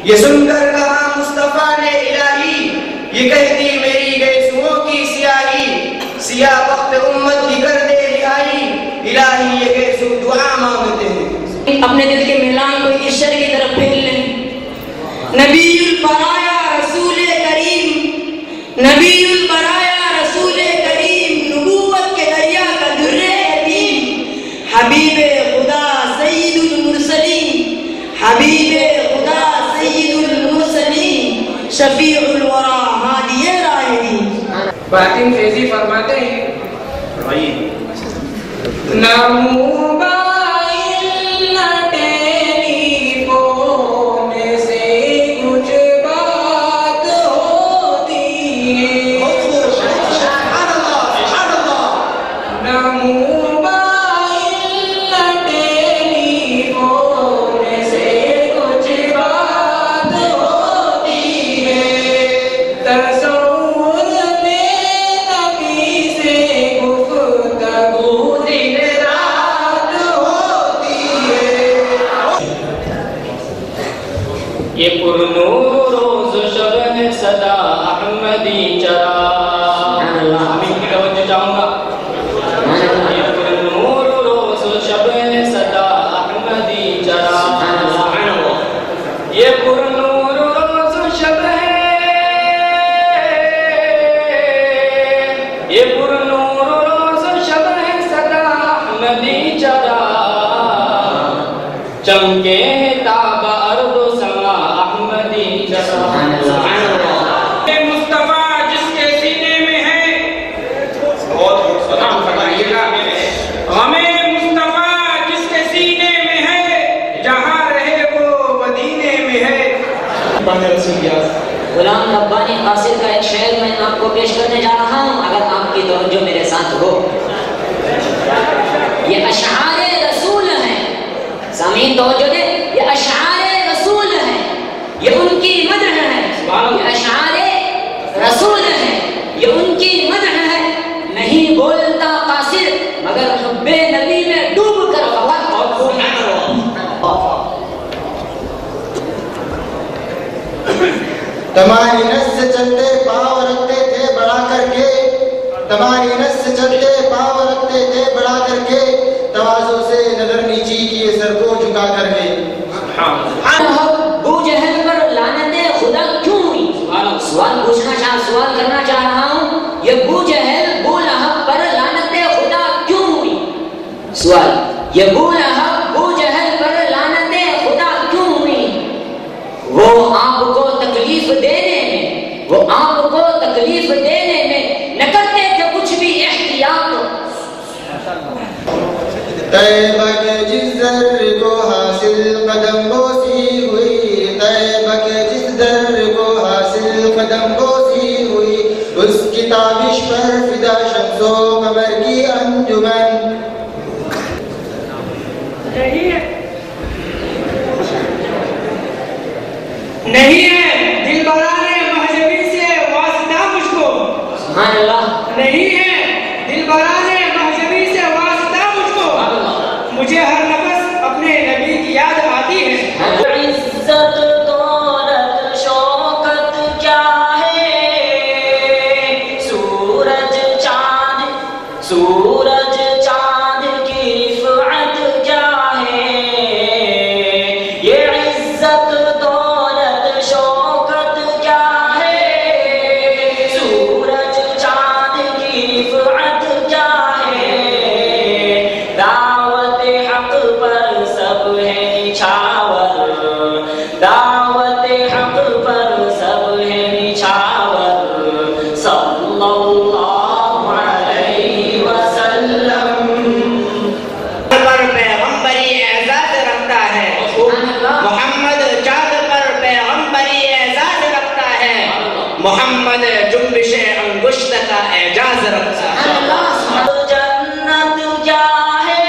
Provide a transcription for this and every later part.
یہ سن کر کہا مصطفیٰ نے الہی، یہ کہتی میری گیسوؤں کی سیاہی، سیاہ وقت امت کی کر دے رہائی، الہی یہ گیسو دعا مانگتے ہیں۔ اپنے دل کے میلان کو اس شر کی طرف پھیر لیں۔ نبی البرایا رسول کریم، نبی البرایا رسول کریم، نبوت کے دریا کا در یتیم، حبیب خدا سید المرسلین، حبیب خدا سید المرسلین، شفیع الورا ہادی راہ دین۔ باطن فیضی فرماتے ہیں یہ پرنور روز شب صدا احمدی چراغ، امین کی توجہ چاہوں گا۔ یہ پرنور روز شب صدا احمدی چراغ، یہ پرنور روز شب ہے، یہ پرنور روز شب ہے صدا احمدی چراغ، چمکے تاب ارض و سما احمدی چراغ۔ مصطفیٰ جس کے سینے میں ہے، بہت سلام فرمائیے گا، غم مصطفیٰ جس کے سینے میں ہے، جہاں رہے وہ مدینے میں ہے۔ غلام ربانی قاصد کا ایک شعر میں آپ کو پیش کرنے جا رہا ہوں، اگر آپ کی توجہ میرے ساتھ ہو۔ یہ اشعار رسول ہیں، سامعین توجہ دے، یہ اشعار رسول ہیں، یہ ان کی مدح ہے۔ یہ اشعار رسول ہیں، یہ ان کی مدح ہے۔ نہیں بولتا قاصر مگر حب نبی میں ڈوب کر وقت تمہاری نس سے چلتے پاؤں رکھتے تھے بڑا کر کے، تمہاری نس سے چلتے پاؤں رکھتے تھے بڑا کر کے، تواضع سے نظر نیچی کیے سر کو جھکا کر کے۔ ابو جہل پر لعنت خدا کیوں ہوئی؟ سوال کرنا چاہ رہا ہوں، یہ ابو جہل ابو لہب پر لعنت خدا کیوں ہوئی؟ سوال، یہ ابو لہب ابو جہل پر لعنت خدا کیوں ہوئی؟ وہ آپ کو تکلیف دینے میں، وہ آپ کو تکلیف دینے میں نہ کرتے تھے کچھ بھی احتیاط۔ طیبہ کے جس در کو حاصل قدم بوسی ہوئی، طیبہ کے جس در کو حاصل قدم بوسی ہوئی، اس کی تابش پر فدا شمس و قمر کی انجمن۔ نہیں ہے دل برانے مہجبی سے واسطہ مجھ کو، سبحان اللہ۔ نہیں ہے دل برانے مہجبی سے واسطہ مجھ کو، مجھے ہر نفس اپنے نبی کی یاد آتی ہے۔ عزت دولت شوکت کیا ہے، سورج چاند کی رفعت کیا ہے، یہ عزت دولت شوکت کیا ہے، سورج چاند کی رفعت کیا ہے، دعوت حق پر سب ہے نچھاور، دعوت حق پر سب ہے نچھاور، صلی اللہ علیہ وسلم۔ پر پیغمبری اعزاز رکھتا ہے، محمد چاند پر پیغمبری اعزاز رکھتا ہے، محمد جنبش انگشت کا اعجاز رکھتا ہے۔ جنت کیا ہے،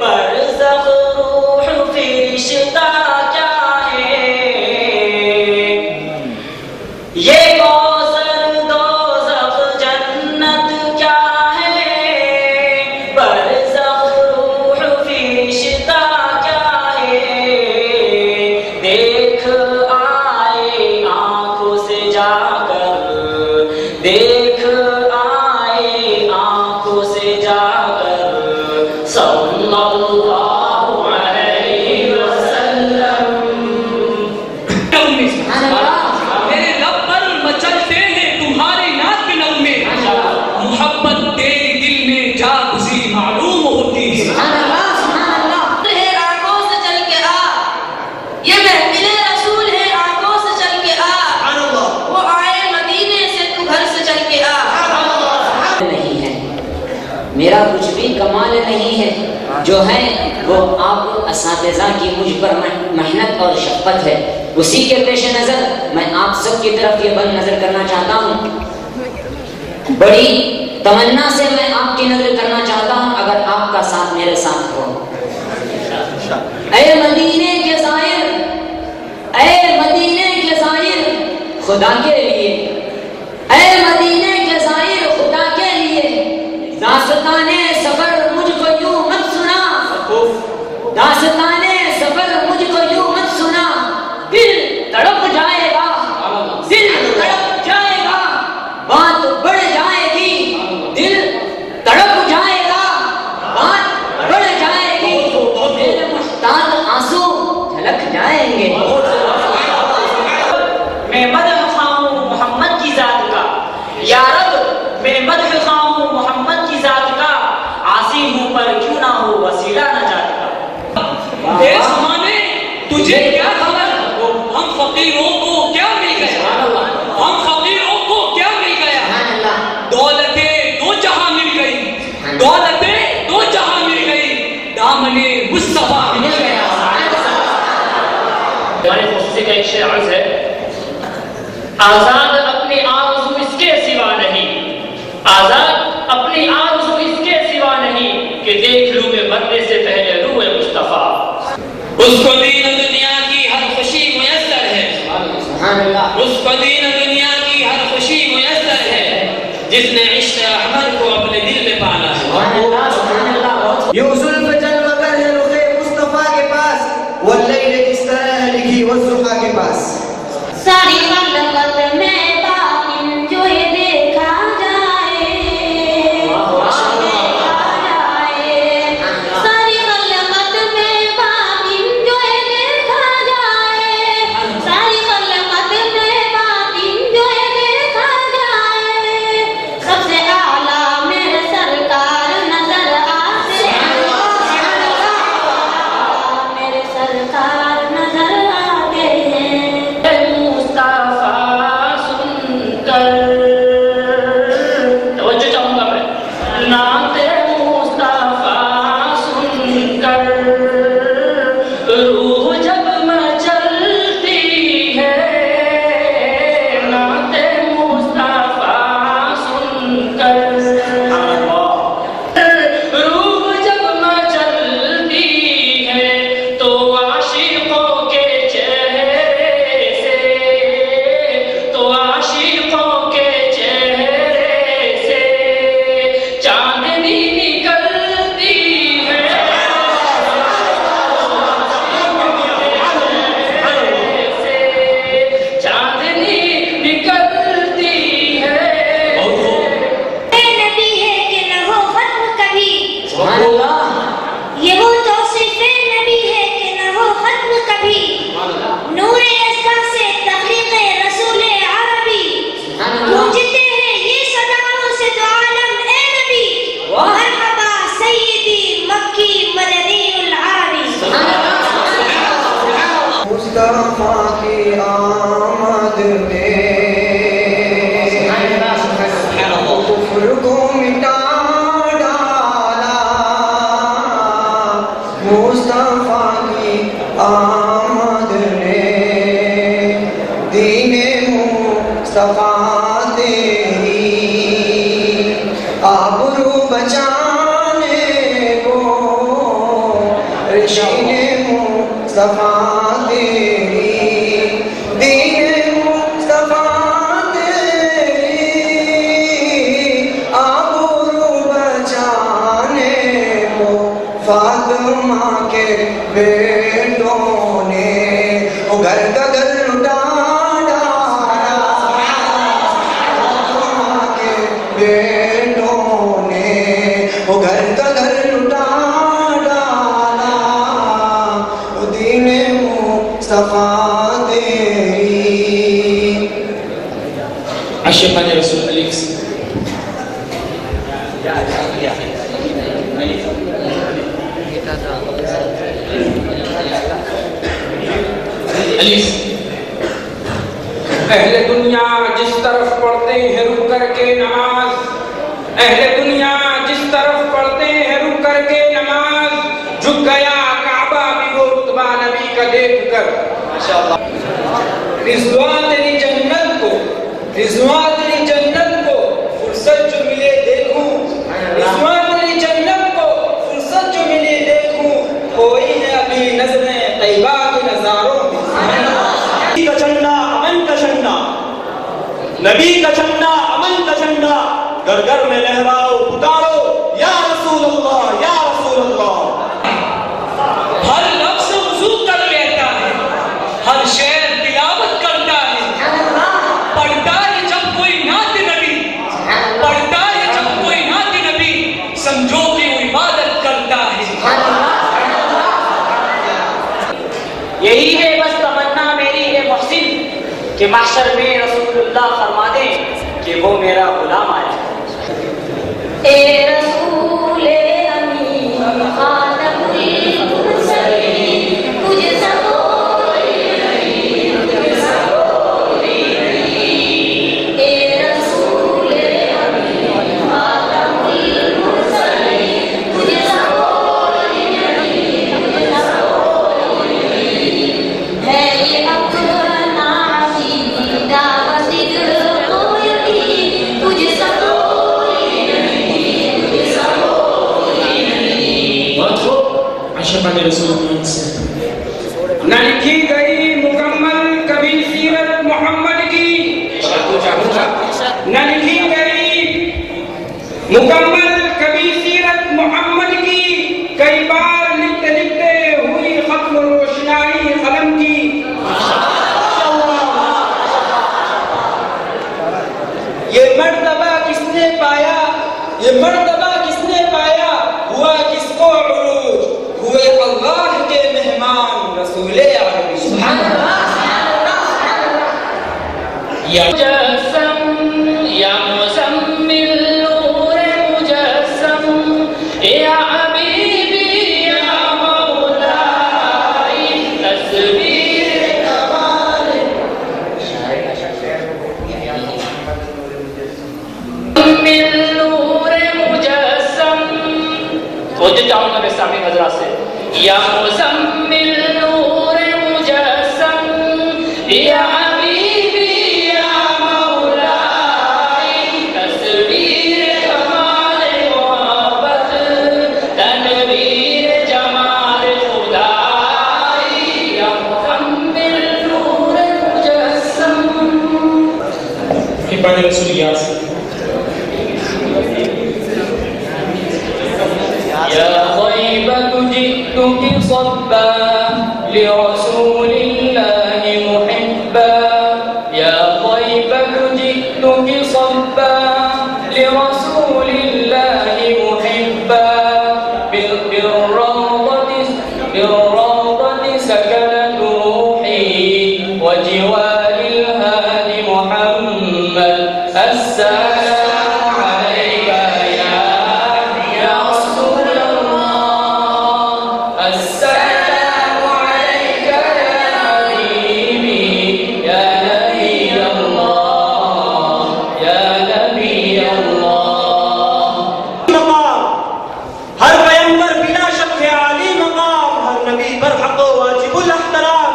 برزخ روح فرشتہ کیا ہے، یہ کوثر دوزخ جنت کیا ہے، برزخ روح فرشتہ کیا ہے، دیکھ صلی اللہ علیہ وسلم. میرے لب پر مچلتے ہیں تمہارے نات کے نغمے، محبت تیری دل میں جا گزری معلوم ہوتی ہے. میرا کچھ بھی کمال نہیں ہے، جو ہے وہ آپ اساتذہ کی مجھ پر محنت اور شفقت ہے. اسی کے پیش نظر میں آپ سب کی طرف یہ بند نظر کرنا چاہتا ہوں. بڑی تمنا سے میں آپ کی نظر کرنا چاہتا ہوں اگر آپ کا ساتھ میرے ساتھ ہو. اے مدینے کے زائر، اے مدینے کے زائر خدا کے لیے، اے مدینے کے زائر خدا کے لیے، داستانے سفر مجھ کو یوں مت سنا، داستانے سفر مجھ کو یوں مت سنا. دل تڑپ جائے گا، دل تڑپ جائے گا، بات بڑھ جائے گی. دل تڑپ جائے گا، بات بڑھ جائے گی. میرے محتاج آنسو جھلک جائیں گے. میں مدح خواہوں محمد کی ذات کا، یا رب میں مدح خواہوں محمد کی ذات کا، عاصی ہوں پر کیوں نہ ہو وسیلہ نجات کا. اے زمانے تجھے کیا خبر، ہم فقیروں کو کیا مل گیا، ہم فقیروں کو کیا مل گیا. دولتیں دو جہاں مل گئی، دولتیں دو جہاں مل گئی، دامن مصطفیٰ مل گیا. ہمارے خصوصی کا ایک شعر عرض ہے، آزاد اپنی آرزو اس کے سوا نہیں، آزاد اپنی آرزو اس کے سوا نہیں، کہ دیکھ لوں میں مرنے سے پہلے روح مصطفیٰ. اس کو دین و دنیا کی ہر خوشی میسر ہے، اس کو دین و دنیا کی ہر خوشی میسر ہے، جس نے عشق احمد کو اپنے دل میں پالا ہے. یوں زلف جلوہ گر ہے رخ مصطفیٰ کے پاس، واللیل جس طرح لکھی والضحیٰ کے پاس. ساری خلقت میں باطن جو یہ دیکھا جائے، ساری خلقت میں باطن جو یہ دیکھا جائے، ساری خلقت میں باطن جو یہ دیکھا جائے، سب سے اعلیٰ میرے سرکار نظر آتے ہیں، میرے سرکار نظر آتے ہیں. توجہ چاہوں گا میں، نعت مصطفیٰ سن کر روح جب مچلتی ہے، نعت مصطفیٰ سن کر روح جب مچلتی ہے، تو عاشقوں کے چہرے سے، تو عاشقوں کے چہرے سے چاندنی نکلتی ہے، چاندنی نکلتی ہے. اے نبی ہے کہ نہ ہو ختم کبھی، سبحان اللہ. یہ وہ توصیف نبی ہے کہ نہ ہو ختم کبھی. نور ازکا سے تخلیق رسول عربی، گونجتے ہیں یہ صداؤں سے تو عالم اے نبی. مرحبا سیدی مکی مدنی العربی. مصطفیٰ کی آمد میں کفر کو مٹا ڈالا، مصطفیٰ کی آمد نے دین مصطفیٰ تیری آبرو بچانے کو، رشین مصطفیٰ تیری دین مصطفیٰ تیری آبرو بچانے کو، فاطمہ کے بیٹوں نے وہ گھر کا گھر لٹا ڈالا، فاطمہ کے بیٹوں نے وہ گھر کا گھر لٹا عاشقان رسول الیکس اہل دنیا جس طرف پڑھتے ہیں رک کر کے نماز، اہل دنیا جس طرف پڑھتے ہیں رک کر کے نماز، جھک گیا کعبہ بھی وہ رتبہ نبی کا دیکھ کر۔ رضوان تیری جنت کو، رضوان تیری جنت کو فرصت جو ملے دیکھوں، رضوان تیری جنت کو فرصت جو ملے دیکھوں، کوئی ہے ابھی نظریں طیبہ کے نظاروں میں۔ نبی کا جھنڈا امن کا جھنڈا، نبی کا جھنڈا امن کا جھنڈا، گھر گھر میں لہراؤ پکارو یا رسول اللہ یا رسول اللہ۔ ہر لفظ وضو کر لیتا ہے، ہر شعر تلاوت کرتا ہے، پڑھتا ہے جب کوئی نعت نبی، پڑھتا ہے جب کوئی نعت نبی، سمجھو کہ وہ عبادت کرتا ہے۔ یہی ہے بس تمنا میری ہے محسن کہ محشر میں رسول اللہ فرما دیں کہ وہ میرا غلام آیا۔ اے رسول امین خاتم المرسلین، مجھ سا کوئی نہیں، مجھ سا کوئی نہیں۔ اے رسول امین خاتم المرسلین، مجھ سا کوئی نہیں، مجھ سا کوئی نہیں۔ ہے یہ اپنا عقیدہ وصدق و یقین، مجھ سا کوئی نہیں، مجھ سا کوئی نہیں۔ عاشقان رسول اللہ سے نہ لکھی گئی مکمل کبھی سیرت محمد کی، نہ لکھی گئی مکمل کبھی سیرت محمد کی، کئی بار لکھتے لکھتے ہوئی ختم روشنائی قلم کی۔ یہ مرتبہ کس نے پایا، یہ مرتبہ کس نے پایا، ہوا کس کو عروج، ہوئے اللہ کے مہمان رسول عربی۔ سبحان اللہ۔ یا مجسم یا مزمل نور مجسم، یا حبیبی یا مولائی تصویر کمال۔ من نور مجسم، توجہ چاہوں گا میں سامعین حضرات سے، یا مزمل نور مجسم، یا حبیبی یا مولائی تصویر کمال محبت، تنویر جمال خدائی، یا مزمل نور مجسم۔ حبان رسول یاسر يا طيبة جئتك صبا لرسول الله محبا، يا طيبة جئتك صبا لرسول الله محبا، بالروضة سكنت روحي وجوار الهادي محمد، السلام عليك يا رسول الله، السلام عليك يا حبيبي يا نبي الله، يا نبي الله۔ مقام ہر پیغمبر بلا شک ہے عالی مقام، ہر نبی پر حق و واجب الاحترام،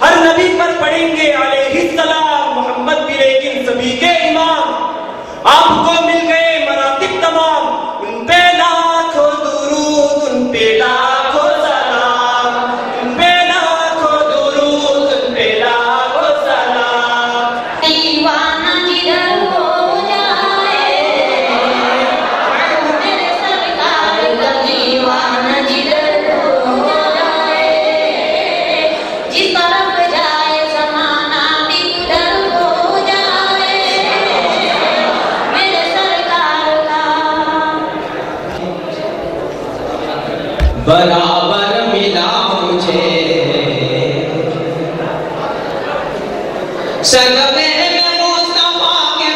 ہر نبی پر پڑھیں گے علیہ السلام محمد بھی لیکن سبھی کے امام، آپ کو مل گئے مراتب تمام، ان پہ لاکھوں درود، ان پہ لاکھوں سلام، ان پہ لاکھوں درود، ان پہ لاکھوں سلام۔ دیوانہ جدھر ہو جائے، میرے سرکار کا دیوانہ جدھر ہو جائے، جس طرف جائے زمانہ بھی ادھر ہو جائے، میرے سرکار کا برابر ملا مجھے صدقے میں مصطفیٰ کے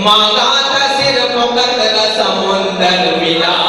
مانگا تھا صرف قطرہ سمندر ملا